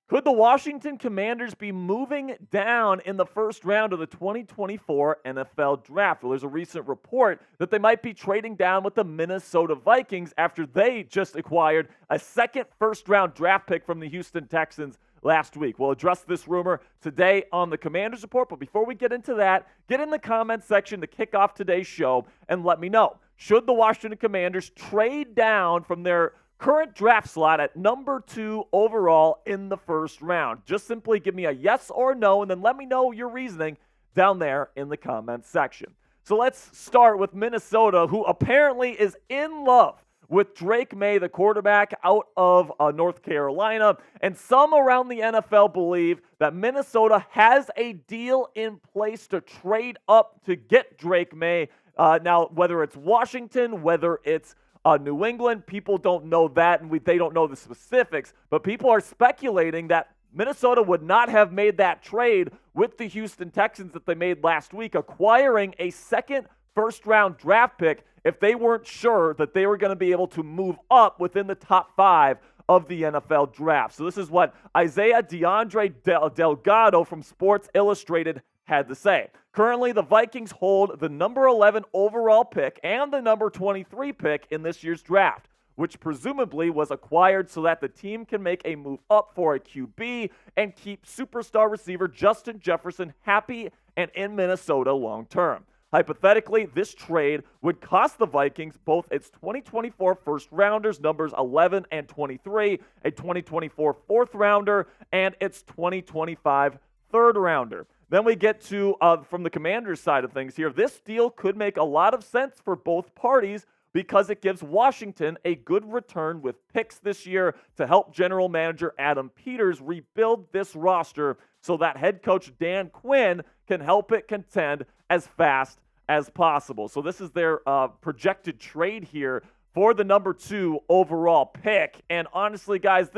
Could the Washington Commanders be moving down in the first round of the 2024 NFL Draft? Well, there's a recent report that they might be trading down with the Minnesota Vikings after they just acquired a second first-round draft pick from the Houston Texans last week. We'll address this rumor today on the Commanders Report, but before we get into that, get in the comments section to kick off today's show and let me know. Should the Washington Commanders trade down from their current draft slot at number 2 overall in the first round? Just simply give me a yes or no, and then let me know your reasoning down there in the comments section. So let's start with Minnesota, who apparently is in love with Drake May, the quarterback out of North Carolina. And some around the NFL believe that Minnesota has a deal in place to trade up to get Drake May. Now, whether it's Washington, whether it's New England, people don't know that, and they don't know the specifics, but people are speculating that Minnesota would not have made that trade with the Houston Texans that they made last week, acquiring a second first-round draft pick if they weren't sure that they were going to be able to move up within the top 5 of the NFL draft. So this is what Isaiah DeAndre Delgado from Sports Illustrated had to say. Currently, the Vikings hold the number 11 overall pick and the number 23 pick in this year's draft, which presumably was acquired so that the team can make a move up for a QB and keep superstar receiver Justin Jefferson happy and in Minnesota long term. Hypothetically, this trade would cost the Vikings both its 2024 first-rounders, numbers 11 and 23, a 2024 fourth-rounder, and its 2025 third-rounder. Then we get to, from the Commanders' side of things here, this deal could make a lot of sense for both parties because it gives Washington a good return with picks this year to help general manager Adam Peters rebuild this roster so that head coach Dan Quinn can help it contend as fast as possible. So this is their projected trade here for the number 2 overall pick. And honestly, guys,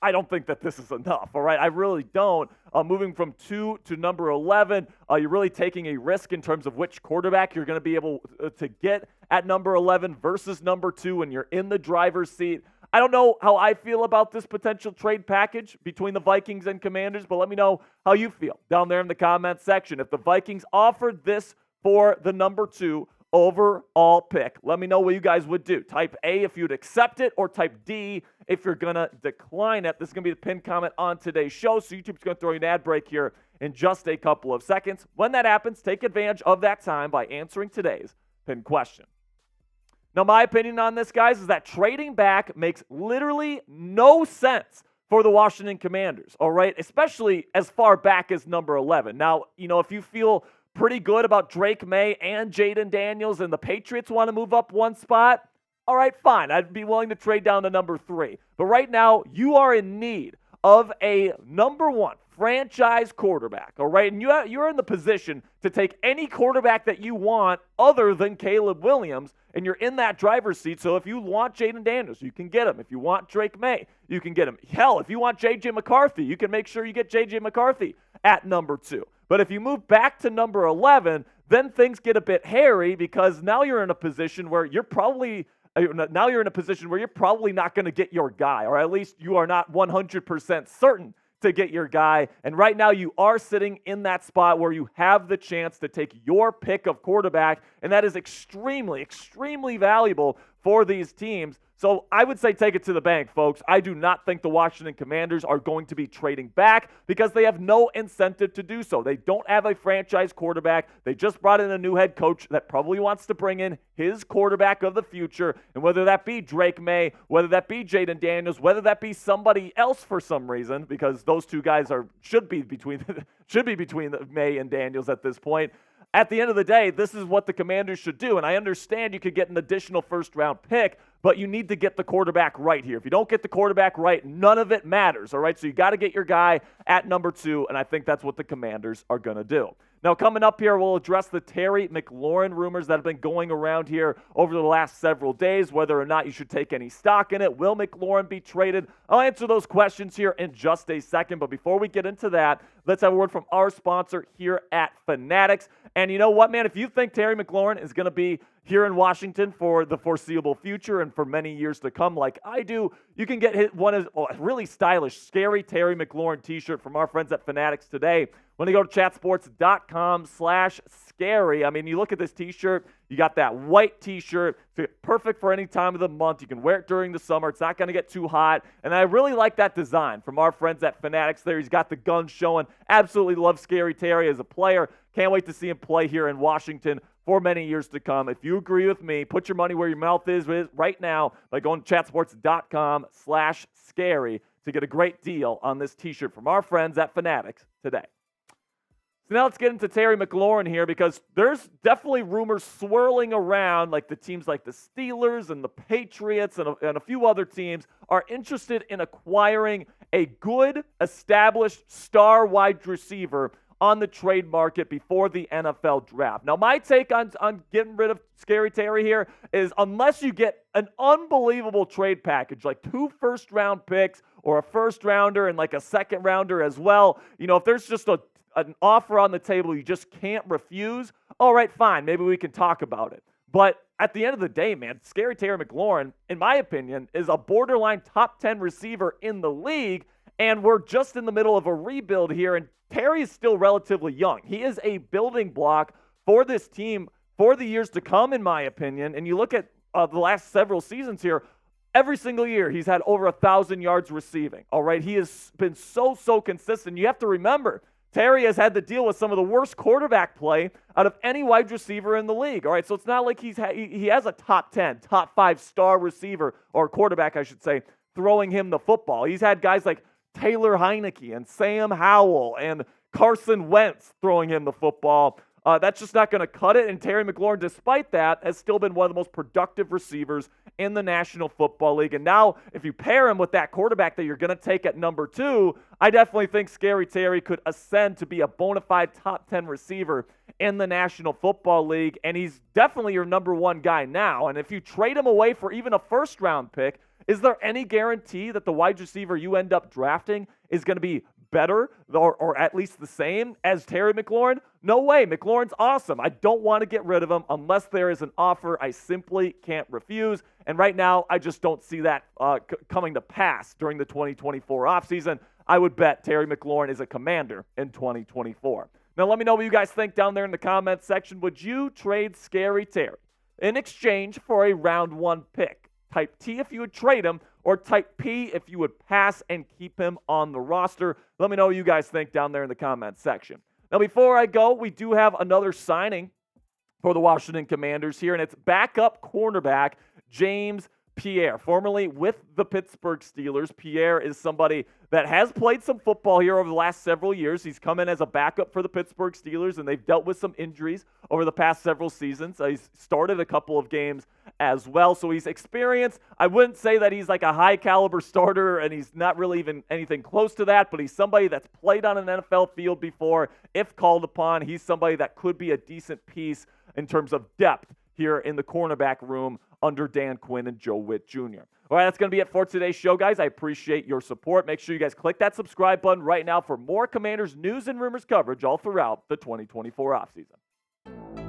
I don't think that this is enough, all right? I really don't. Moving from 2 to number 11, you're really taking a risk in terms of which quarterback you're going to be able to get at number 11 versus number 2 when you're in the driver's seat. I don't know how I feel about this potential trade package between the Vikings and Commanders, but let me know how you feel down there in the comments section. If the Vikings offered this for the number 2 overall pick, let me know what you guys would do. Type A if you'd accept it, or type D if you're going to decline it. This is going to be the pinned comment on today's show, so YouTube's going to throw you an ad break here in just a couple of seconds. When that happens, take advantage of that time by answering today's pinned question. Now, my opinion on this, guys, is that trading back makes literally no sense for the Washington Commanders, all right? Especially as far back as number 11. Now, if you feel pretty good about Drake May and Jaden Daniels and the Patriots want to move up one spot, all right, fine. I'd be willing to trade down to number 3. But right now, you are in need of a number 1 franchise quarterback, all right? And you're in the position to take any quarterback that you want other than Caleb Williams, and you're in that driver's seat. So if you want Jaden Daniels, you can get him. If you want Drake May, you can get him. Hell, if you want J.J. McCarthy, you can make sure you get J.J. McCarthy at number 2. But if you move back to number 11, then things get a bit hairy because now you're in a position where you're probably not going to get your guy, or at least you are not 100% certain to get your guy. And right now you are sitting in that spot where you have the chance to take your pick of quarterback, and that is extremely, extremely valuable for these teams. So I would say take it to the bank, folks. I do not think the Washington Commanders are going to be trading back because they have no incentive to do so. They don't have a franchise quarterback. They just brought in a new head coach that probably wants to bring in his quarterback of the future. And whether that be Drake May, whether that be Jaden Daniels, whether that be somebody else for some reason, because those two guys should be between May and Daniels at this point. At the end of the day, this is what the Commanders should do. And I understand you could get an additional first-round pick, but you need to get the quarterback right here. If you don't get the quarterback right, none of it matters, all right? So you got to get your guy at number 2, and I think that's what the Commanders are going to do. Now, coming up here, we'll address the Terry McLaurin rumors that have been going around here over the last several days, whether or not you should take any stock in it. Will McLaurin be traded? I'll answer those questions here in just a second, but before we get into that, let's have a word from our sponsor here at Fanatics. And you know what, man? If you think Terry McLaurin is going to be here in Washington for the foreseeable future and for many years to come like I do, you can get one of a really stylish, scary Terry McLaurin t-shirt from our friends at Fanatics today. When you go to chatsports.com/scary, I mean, you look at this t-shirt, you got that white t-shirt, it's perfect for any time of the month. You can wear it during the summer. It's not going to get too hot. And I really like that design from our friends at Fanatics there. He's got the gun showing. Absolutely love Scary Terry as a player. Can't wait to see him play here in Washington for many years to come. If you agree with me, put your money where your mouth is right now by going to chatsports.com/scary to get a great deal on this t-shirt from our friends at Fanatics today. So now let's get into Terry McLaurin here, because there's definitely rumors swirling around, like the teams like the Steelers and the Patriots and a few other teams are interested in acquiring a good, established star wide receiver on the trade market before the NFL draft. Now, my take on getting rid of Scary Terry here is, unless you get an unbelievable trade package, like 2 first-round picks or a first-rounder and like a second-rounder as well, if there's just an offer on the table you just can't refuse, all right, fine, maybe we can talk about it. But at the end of the day, man, Scary Terry McLaurin, in my opinion, is a borderline top 10 receiver in the league, and we're just in the middle of a rebuild here, and Terry is still relatively young. He is a building block for this team for the years to come, in my opinion. And you look at the last several seasons here, every single year he's had over 1,000 yards receiving. All right, he has been so consistent. You have to remember, Terry has had to deal with some of the worst quarterback play out of any wide receiver in the league. All right, so it's not like he has a top 10, top 5 star receiver, or quarterback, I should say, throwing him the football. He's had guys like Taylor Heineke and Sam Howell and Carson Wentz throwing him the football. That's just not going to cut it. And Terry McLaurin, despite that, has still been one of the most productive receivers in the National Football League. And now, if you pair him with that quarterback that you're going to take at number 2, I definitely think Scary Terry could ascend to be a bona fide top 10 receiver in the National Football League. And he's definitely your number 1 guy now. And if you trade him away for even a first-round pick, is there any guarantee that the wide receiver you end up drafting is going to be better or at least the same as Terry McLaurin? No way. McLaurin's awesome. I don't want to get rid of him unless there is an offer I simply can't refuse. And right now, I just don't see that coming to pass during the 2024 offseason. I would bet Terry McLaurin is a Commander in 2024. Now, let me know what you guys think down there in the comments section. Would you trade Scary Terry in exchange for a round 1 pick? Type T if you would trade him, or type P if you would pass and keep him on the roster. Let me know what you guys think down there in the comments section. Now, before I go, we do have another signing for the Washington Commanders here, and it's backup cornerback James Pierre, formerly with the Pittsburgh Steelers. Pierre is somebody that has played some football here over the last several years. He's come in as a backup for the Pittsburgh Steelers, and they've dealt with some injuries over the past several seasons. He's started a couple of games as well, so he's experienced. I wouldn't say that he's like a high-caliber starter, and he's not really even anything close to that, but he's somebody that's played on an NFL field before. If called upon, he's somebody that could be a decent piece in terms of depth here in the cornerback room under Dan Quinn and Joe Witt Jr. All right, that's going to be it for today's show, guys. I appreciate your support. Make sure you guys click that subscribe button right now for more Commanders news and rumors coverage all throughout the 2024 offseason.